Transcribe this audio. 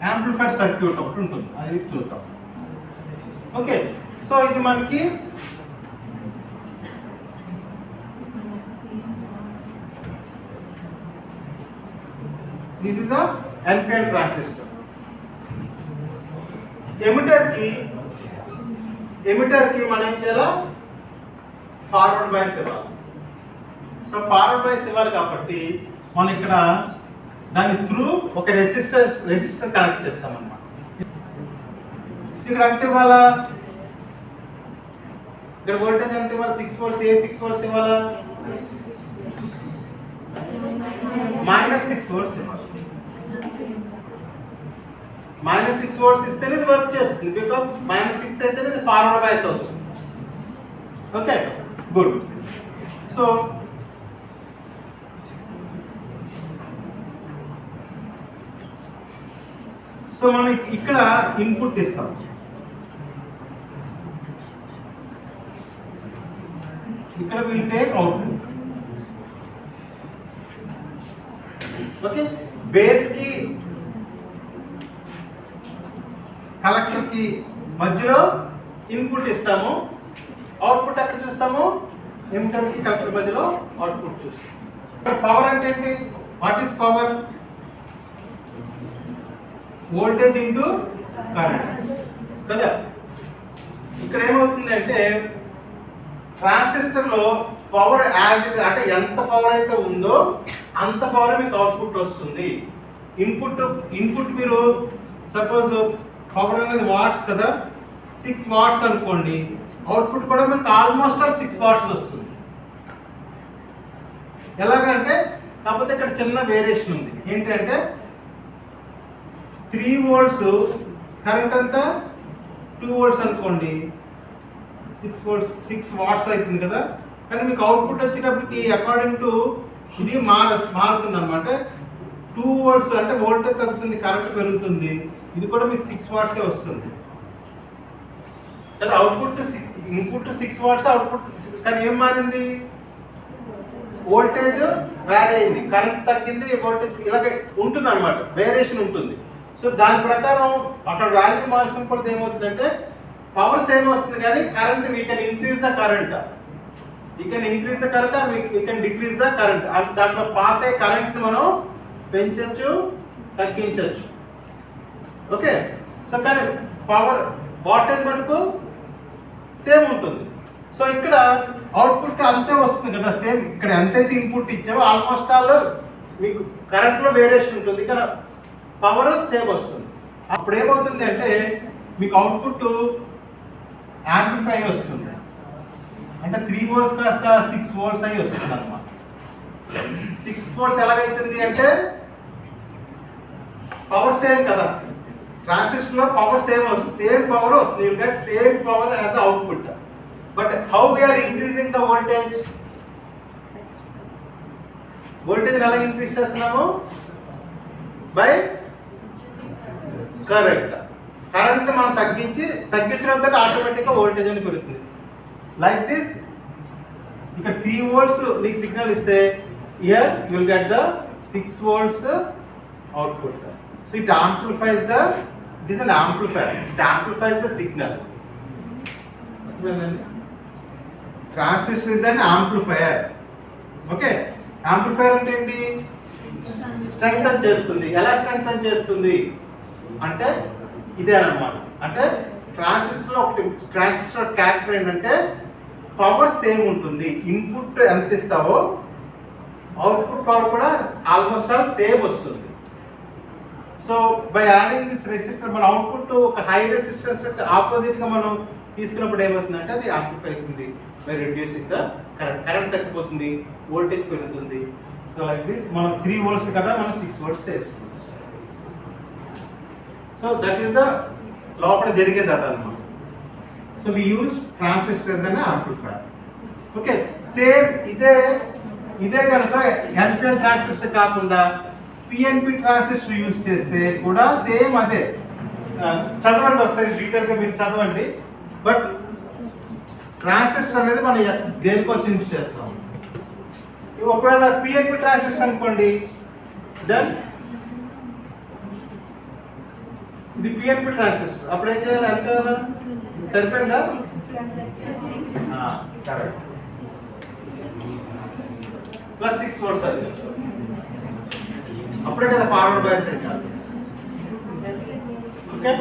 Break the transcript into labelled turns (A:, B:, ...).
A: Amplifier circuit ఒకటి ఉంటుంది, అది చూద్దాం. ఓకే, సో ఇది మనకి this is a NPN transistor. Emitter కి మనం ఏం చేయాలి, ఫార్వర్డ్ బయాస్ ఇవ్వాలి. సో ఫార్వర్డ్ బయాస్ ఇవ్వాలి కాబట్టి మనం ఇక్కడ దాని త్రూ ఒక రెసిస్టర్ కనెక్ట్ చేస్తాం అన్నమాట. ఇక్కడ ఎంత ఇవ్వాలా, ఇక్కడ వోల్టేజ్ ఎంత ఇవ్వాలి, 6 volts. ఏ 6 volts ఇవ్వాలా, -6 volts ఇవ్వాలి. -6 volts ఇస్తేనే ఇది వర్క్ చేస్తుంది, బికాస్ -6 అయితేనే ఇది ఫార్వర్డ్ బయాస్ అవుతుంది. Okay, good. సో మనం ఇక్కడ ఇన్పుట్ ఇస్తాం. ఇక్కడ will take output. Okay, base కి కలెక్టర్ కి మధ్యలో ఇన్పుట్ ఇస్తాము, అవుట్పుట్ ఎక్కడ చూస్తాము, ఎమిటర్ కి కలెక్టర్ మధ్యలో అవుట్పుట్ చూస్తాం. పవర్ అంటే ఏంటి, what is power, voltage into current కదా. ఇక్కడ ఏమవుతుంది అంటే ట్రాన్సిస్టర్ లో పవర్ యాజ్ ఇట్, అంటే ఎంత పవర్ అయితే ఉందో అంత పవర్ మీకు అవుట్పుట్ వస్తుంది. ఇన్పుట్ మీరు సపోజ్ పవర్ అనేది వాట్స్ కదా, 6 watts అనుకోండి, అవుట్పుట్ కూడా మీకు ఆల్మోస్ట్ 6 watts వస్తుంది. ఎలాగంటే కాకపోతే ఇక్కడ చిన్న వేరియేషన్ ఉంది, ఏంటంటే 3 volts కరెంట్ అంతా 2 volts అనుకోండి, 6 watts అవుతుంది కదా. కానీ మీకు అవుట్పుట్ వచ్చేటప్పటికి అకార్డింగ్ టు ఇది మారుతుంది అనమాట. 2 volts అంటే వోల్టేజ్ తగ్గుతుంది, కరెంట్ పెరుగుతుంది, ఇది కూడా మీకు 6 watts వస్తుంది కదా. Input 6 watts, output. కానీ ఏం మారింది, వోల్టేజ్ వేరే అయింది, కరెంట్ తగ్గింది, వోల్టేజ్ ఇలాగే ఉంటుంది అనమాట, వేరియేషన్ ఉంటుంది. సో దాని ప్రకారం అక్కడ వాల్యూ మార్చిన కొద్ది ఏమవుతుందంటే పవర్ సేమ్ వస్తుంది, కానీ current we can increase the current, we can decrease the current. దాంట్లో పాస్ అయ్యే కరెంట్ మనం పెంచవచ్చు, తగ్గించవచ్చు. ఓకే, సో కానీ పవర్ వాటేజ్ మటుకు సేమ్ ఉంటుంది. సో ఇక్కడ అవుట్పుట్ అంతే వస్తుంది కదా, సేమ్. ఇక్కడ ఎంతైతే ఇన్పుట్ ఇచ్చావో ఆల్మోస్ట్ ఆల్ మీకు కరెంట్లో వేరియేషన్ ఉంటుంది, ఇక్కడ పవర్ సేమ్ వస్తుంది. అప్పుడు ఏమవుతుంది అంటే మీకు అవుట్పుట్ యాంప్లిఫై వస్తుంది, అంటే 3 volts కాస్త 6 volts అయి వస్తుంది అన్నమాట. 6 volts ఎలాగైతుంది అంటే పవర్ సేమ్ కదా, ట్రాన్సిస్టర్ లో పవర్ సేమ్ పవర్ వస్తుంది, you get same power as output. But how we are increasing the voltage ఎలా ఇంక్రీజ్ చేస్తున్నాము, బై కరెంట్ మనం తగ్గించడంతో ఆటోమేటిక్గా వోల్టేజ్ అని పెరుగుతుంది. లైక్ దిస్, ఇక్కడ 3 volts నీకు సిగ్నల్ ఇస్తే here you will get the 6 volts output. So it ఆంప్లిఫైస్ it is an amplifier, it amplifies the signal. Transistor is an amplifier. Okay, amplifier అంటే ఏంటి, స్ట్రెంగ్తన్ చేస్తుంది. ఎలా స్ట్రెంగ్తన్ చేస్తుంది అంటే ఇదే అన్నమాట. అంటే ట్రాన్సిస్టర్ క్యారెక్టర్ ఏంటంటే పవర్ సేమ్ ఉంటుంది, ఇన్పుట్ ఎంత ఇస్తావో అవుట్పుట్ పవర్ కూడా ఆల్మోస్ట్ ఆల్ సేమ్ వస్తుంది. So by adding this resistor మన అవుట్పుట్ ఒక హై రెసిస్టెన్స్ ఆపోజిట్ గా మనం తీసుకున్నప్పుడు ఏమవుతుందంటే అది యాంప్లిఫై అవుతుంది బై రిడ్యూసింగ్ ద కరెంట్ తగ్గిపోతుంది, వోల్టేజ్ పెరుగుతుంది. సో లైక్ దిస్ మనం 3 volts కదా మనం 6 volts చేస్తాం. సో దట్ ఈస్ ద లోపల జరిగేది అదన్నమాట. సో వి యూజ్ ట్రాన్సిస్టర్స్ అనే యాంప్లిఫైర్. ఓకే, సేమ్ ఇదే కనుక ఎన్పిఎన్ ట్రాన్సిస్టర్ కాకుండా పిఎన్పి ట్రాన్సిస్టర్ యూజ్ చేస్తే కూడా సేమ్ అదే. చదవండి ఒకసారి డీటెయిల్గా మీరు చదవండి. బట్ ట్రాన్సిస్టర్ అనేది మనం దేనికోసం యూజ్ చేస్తాం. ఒకవేళ పిఎన్పి ట్రాన్సిస్టర్ అనుకోండి, దెన్ ఇది పిఎన్పి ట్రాన్సిస్టర్. అప్పుడు ఏం చేయాలి? ఎంత కదా సరిపోయిందా? కరెక్ట్. ప్లస్ 6 వోల్ట్స్ అది అప్పుడే కదా ఫార్వర్డ్ బయాస్ కాదు. ఓకే